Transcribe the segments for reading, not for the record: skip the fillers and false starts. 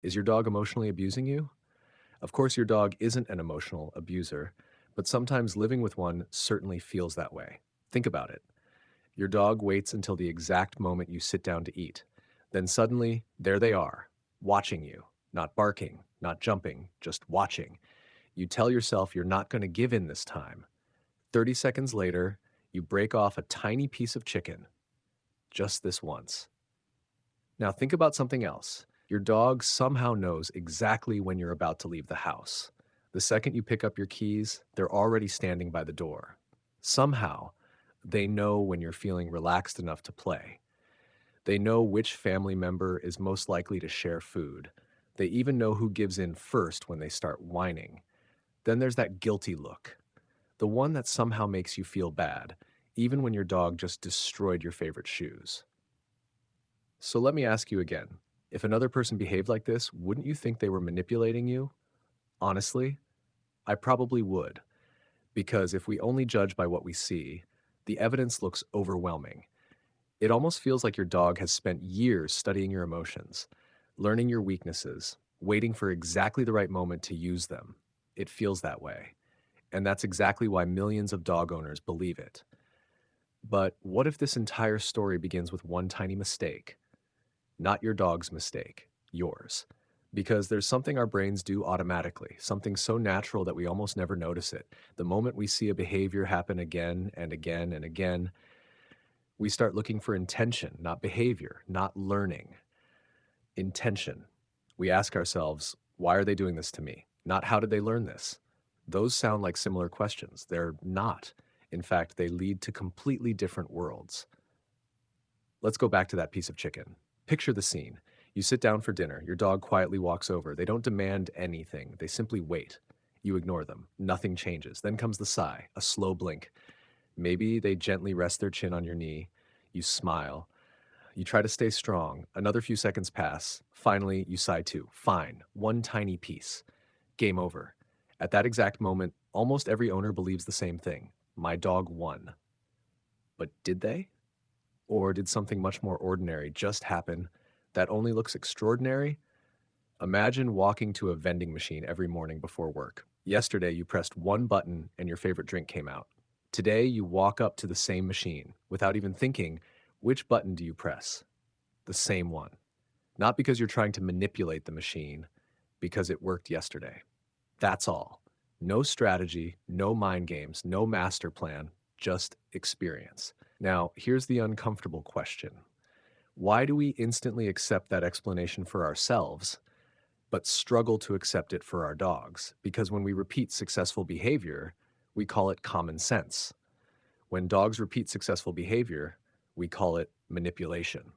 Is your dog emotionally abusing you? Of course, your dog isn't an emotional abuser, but sometimes living with one certainly feels that way. Think about it. Your dog waits until the exact moment you sit down to eat. Then suddenly, there they are, watching you, not barking, not jumping, just watching. You tell yourself you're not going to give in this time. 30 seconds later, you break off a tiny piece of chicken, just this once. Now think about something else. Your dog somehow knows exactly when you're about to leave the house. The second you pick up your keys, they're already standing by the door. Somehow, they know when you're feeling relaxed enough to play. They know which family member is most likely to share food. They even know who gives in first when they start whining. Then there's that guilty look, the one that somehow makes you feel bad, even when your dog just destroyed your favorite shoes. So let me ask you again. If another person behaved like this, wouldn't you think they were manipulating you? Honestly, I probably would, because if we only judge by what we see, the evidence looks overwhelming. It almost feels like your dog has spent years studying your emotions, learning your weaknesses, waiting for exactly the right moment to use them. It feels that way. And that's exactly why millions of dog owners believe it. But what if this entire story begins with one tiny mistake? Not your dog's mistake, yours. Because there's something our brains do automatically, something so natural that we almost never notice it. The moment we see a behavior happen again and again and again, we start looking for intention, not behavior, not learning. Intention. We ask ourselves, why are they doing this to me? Not how did they learn this? Those sound like similar questions. They're not. In fact, they lead to completely different worlds. Let's go back to that piece of chicken. Picture the scene. You sit down for dinner. Your dog quietly walks over. They don't demand anything. They simply wait. You ignore them. Nothing changes. Then comes the sigh, a slow blink. Maybe they gently rest their chin on your knee. You smile. You try to stay strong. Another few seconds pass. Finally, you sigh too. Fine. One tiny piece. Game over. At that exact moment, almost every owner believes the same thing. My dog won. But did they? Or did something much more ordinary just happen that only looks extraordinary? Imagine walking to a vending machine every morning before work. Yesterday, you pressed one button and your favorite drink came out. Today, you walk up to the same machine without even thinking, which button do you press? The same one. Not because you're trying to manipulate the machine, because it worked yesterday. That's all. No strategy, no mind games, no master plan, just experience. Now, here's the uncomfortable question. Why do we instantly accept that explanation for ourselves, but struggle to accept it for our dogs? Because when we repeat successful behavior, we call it common sense. When dogs repeat successful behavior, we call it manipulation.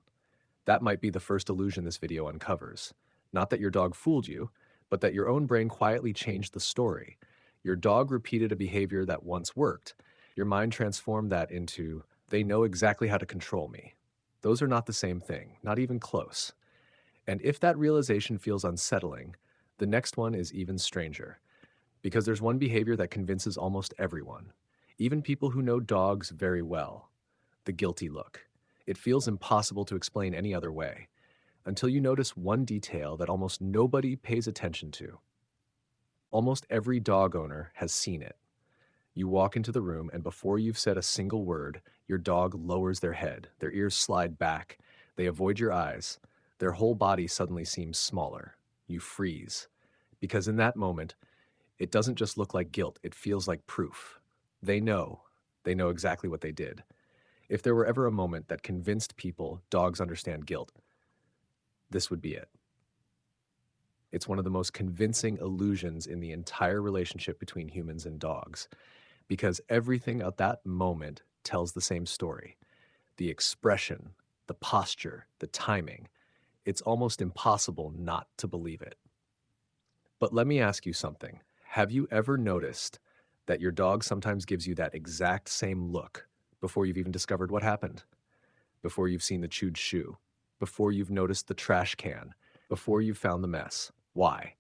That might be the first illusion this video uncovers. Not that your dog fooled you, but that your own brain quietly changed the story. Your dog repeated a behavior that once worked. Your mind transformed that into, they know exactly how to control me. Those are not the same thing, not even close. And if that realization feels unsettling, the next one is even stranger. Because there's one behavior that convinces almost everyone, even people who know dogs very well: the guilty look. It feels impossible to explain any other way, until you notice one detail that almost nobody pays attention to. Almost every dog owner has seen it. You walk into the room, and before you've said a single word, your dog lowers their head, their ears slide back, they avoid your eyes, their whole body suddenly seems smaller. You freeze. Because in that moment, it doesn't just look like guilt, it feels like proof. They know. They know exactly what they did. If there were ever a moment that convinced people dogs understand guilt, this would be it. It's one of the most convincing illusions in the entire relationship between humans and dogs, because everything at that moment tells the same story. The expression, the posture, the timing. It's almost impossible not to believe it. But let me ask you something. Have you ever noticed that your dog sometimes gives you that exact same look before you've even discovered what happened? Before you've seen the chewed shoe? Before you've noticed the trash can? Before you've found the mess? Why?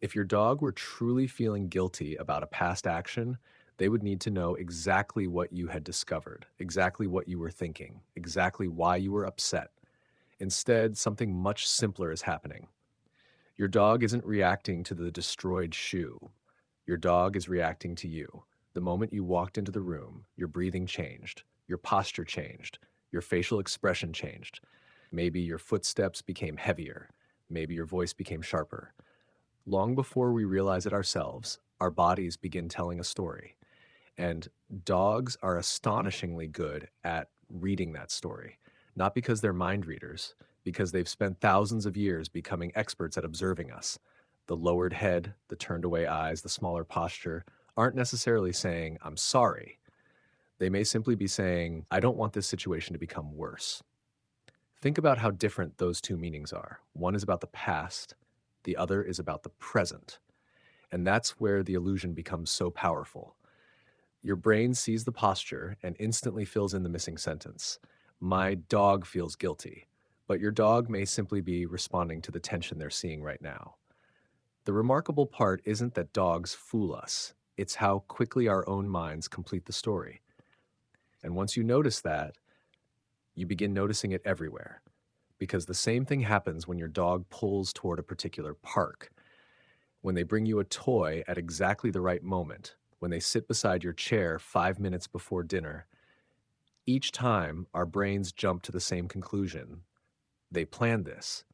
If your dog were truly feeling guilty about a past action, they would need to know exactly what you had discovered, exactly what you were thinking, exactly why you were upset. Instead, something much simpler is happening. Your dog isn't reacting to the destroyed shoe. Your dog is reacting to you. The moment you walked into the room, your breathing changed, your posture changed, your facial expression changed. Maybe your footsteps became heavier. Maybe your voice became sharper. Long before we realize it ourselves, our bodies begin telling a story. And dogs are astonishingly good at reading that story, not because they're mind readers, because they've spent thousands of years becoming experts at observing us. The lowered head, the turned away eyes, the smaller posture aren't necessarily saying, I'm sorry. They may simply be saying, I don't want this situation to become worse. Think about how different those two meanings are. One is about the past, the other is about the present. And that's where the illusion becomes so powerful. Your brain sees the posture and instantly fills in the missing sentence. My dog feels guilty, but your dog may simply be responding to the tension they're seeing right now. The remarkable part isn't that dogs fool us, it's how quickly our own minds complete the story. And once you notice that, you begin noticing it everywhere. Because the same thing happens when your dog pulls toward a particular park, when they bring you a toy at exactly the right moment, when they sit beside your chair 5 minutes before dinner. Each time, our brains jump to the same conclusion. They planned this.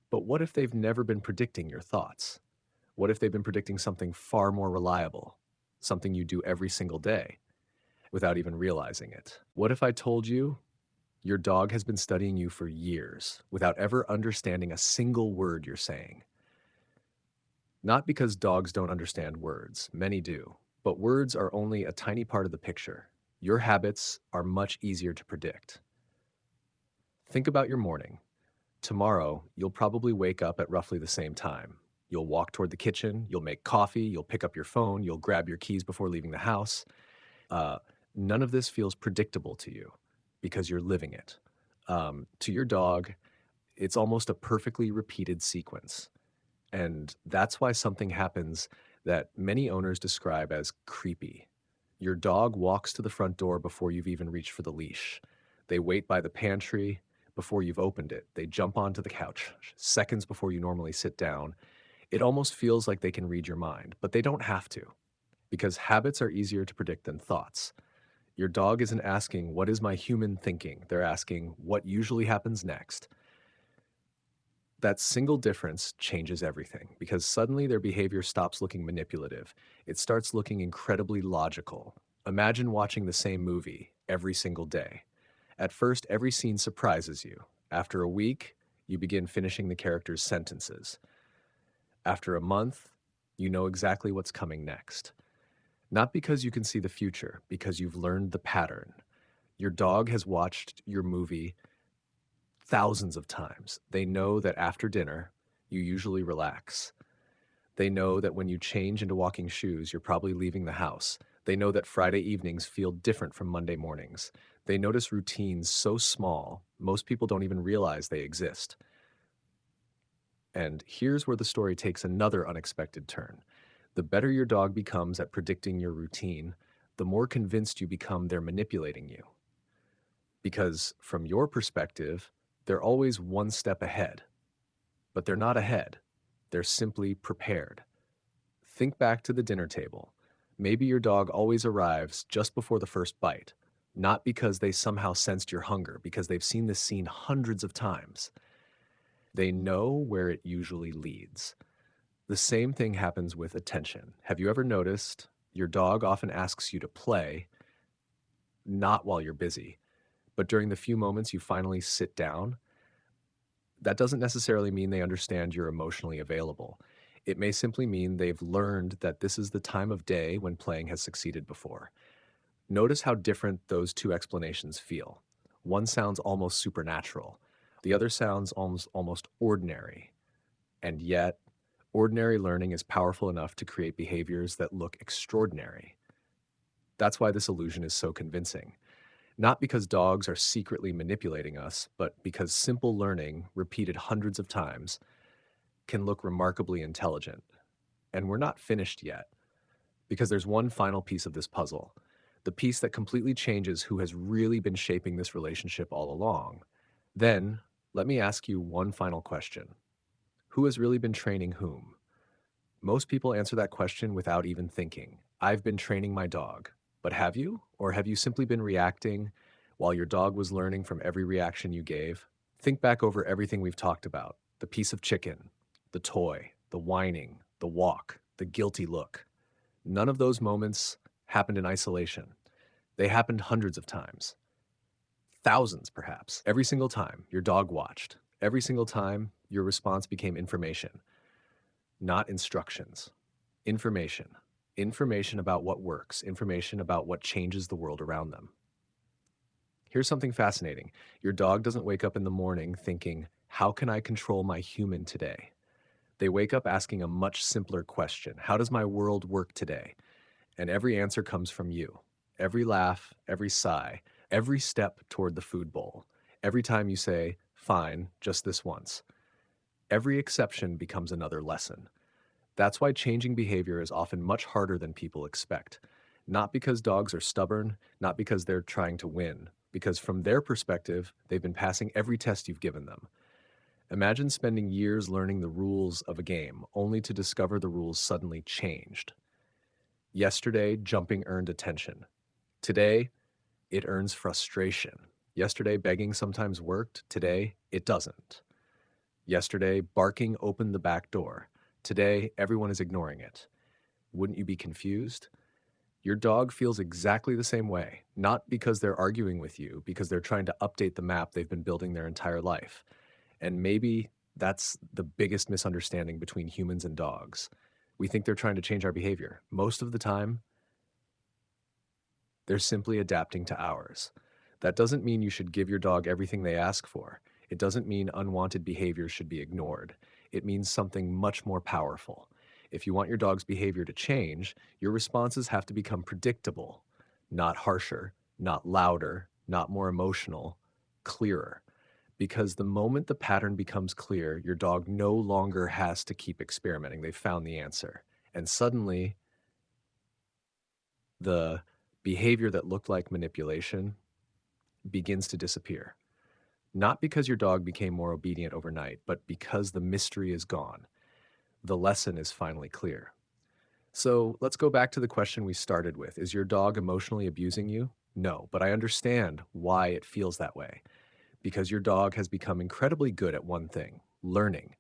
But what if they've never been predicting your thoughts? What if they've been predicting something far more reliable, something you do every single day without even realizing it? What if I told you your dog has been studying you for years without ever understanding a single word you're saying? Not because dogs don't understand words, many do, but words are only a tiny part of the picture. Your habits are much easier to predict. Think about your morning. Tomorrow, you'll probably wake up at roughly the same time. You'll walk toward the kitchen, you'll make coffee, you'll pick up your phone, you'll grab your keys before leaving the house. Uh, None of this feels predictable to you because you're living it. To your dog, it's almost a perfectly repeated sequence. And that's why something happens that many owners describe as creepy. Your dog walks to the front door before you've even reached for the leash. They wait by the pantry before you've opened it. They jump onto the couch seconds before you normally sit down. It almost feels like they can read your mind, but they don't have to, because habits are easier to predict than thoughts. Your dog isn't asking, what is my human thinking? They're asking, what usually happens next? That single difference changes everything because suddenly their behavior stops looking manipulative. It starts looking incredibly logical. Imagine watching the same movie every single day. At first, every scene surprises you. After a week, you begin finishing the character's sentences. After a month, you know exactly what's coming next. Not because you can see the future, because you've learned the pattern. Your dog has watched your movie thousands of times. They know that after dinner, you usually relax. They know that when you change into walking shoes, you're probably leaving the house. They know that Friday evenings feel different from Monday mornings. They notice routines so small, most people don't even realize they exist. And here's where the story takes another unexpected turn. The better your dog becomes at predicting your routine, the more convinced you become they're manipulating you. Because from your perspective, they're always one step ahead. But they're not ahead. They're simply prepared. Think back to the dinner table. Maybe your dog always arrives just before the first bite, not because they somehow sensed your hunger, because they've seen this scene hundreds of times. They know where it usually leads. The same thing happens with attention. Have you ever noticed your dog often asks you to play, not while you're busy, but during the few moments you finally sit down? That doesn't necessarily mean they understand you're emotionally available. It may simply mean they've learned that this is the time of day when playing has succeeded before. Notice how different those two explanations feel. One sounds almost supernatural. The other sounds almost ordinary. And yet, ordinary learning is powerful enough to create behaviors that look extraordinary. That's why this illusion is so convincing. Not because dogs are secretly manipulating us, but because simple learning, repeated hundreds of times, can look remarkably intelligent. And we're not finished yet, because there's one final piece of this puzzle, the piece that completely changes who has really been shaping this relationship all along. Then, let me ask you one final question. Who has really been training whom? Most people answer that question without even thinking. I've been training my dog. But have you? Or have you simply been reacting while your dog was learning from every reaction you gave? Think back over everything we've talked about: the piece of chicken, the toy, the whining, the walk, the guilty look. None of those moments happened in isolation. They happened hundreds of times, thousands perhaps. Every single time your dog watched, every single time your response became information, not instructions. Information. Information about what works, information about what changes the world around them. Here's something fascinating. Your dog doesn't wake up in the morning thinking, how can I control my human today? They wake up asking a much simpler question: how does my world work today? And every answer comes from you. Every laugh, every sigh, every step toward the food bowl. Every time you say, fine, just this once. Every exception becomes another lesson. That's why changing behavior is often much harder than people expect. Not because dogs are stubborn, not because they're trying to win, because from their perspective, they've been passing every test you've given them. Imagine spending years learning the rules of a game, only to discover the rules suddenly changed. Yesterday, jumping earned attention. Today, it earns frustration. Yesterday, begging sometimes worked. Today, it doesn't. Yesterday, barking opened the back door. Today, everyone is ignoring it. Wouldn't you be confused? Your dog feels exactly the same way, not because they're arguing with you, because they're trying to update the map they've been building their entire life. And maybe that's the biggest misunderstanding between humans and dogs. We think they're trying to change our behavior. Most of the time, they're simply adapting to ours. That doesn't mean you should give your dog everything they ask for. It doesn't mean unwanted behaviors should be ignored. It means something much more powerful. If you want your dog's behavior to change, your responses have to become predictable, not harsher, not louder, not more emotional, clearer. Because the moment the pattern becomes clear, your dog no longer has to keep experimenting. They've found the answer. And suddenly, the behavior that looked like manipulation begins to disappear. Not because your dog became more obedient overnight, but because the mystery is gone. The lesson is finally clear. So let's go back to the question we started with. Is your dog emotionally abusing you? No, but I understand why it feels that way. Because your dog has become incredibly good at one thing: learning.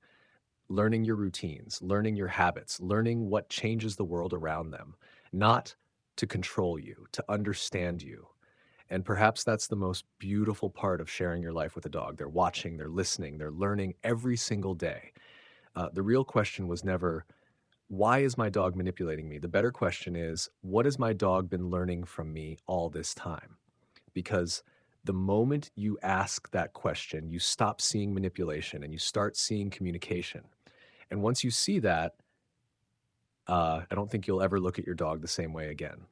Learning your routines, learning your habits, learning what changes the world around them, not to control you, to understand you. And perhaps that's the most beautiful part of sharing your life with a dog. They're watching, they're listening, they're learning every single day. The real question was never, why is my dog manipulating me? The better question is, what has my dog been learning from me all this time? Because the moment you ask that question, you stop seeing manipulation and you start seeing communication. And once you see that, I don't think you'll ever look at your dog the same way again.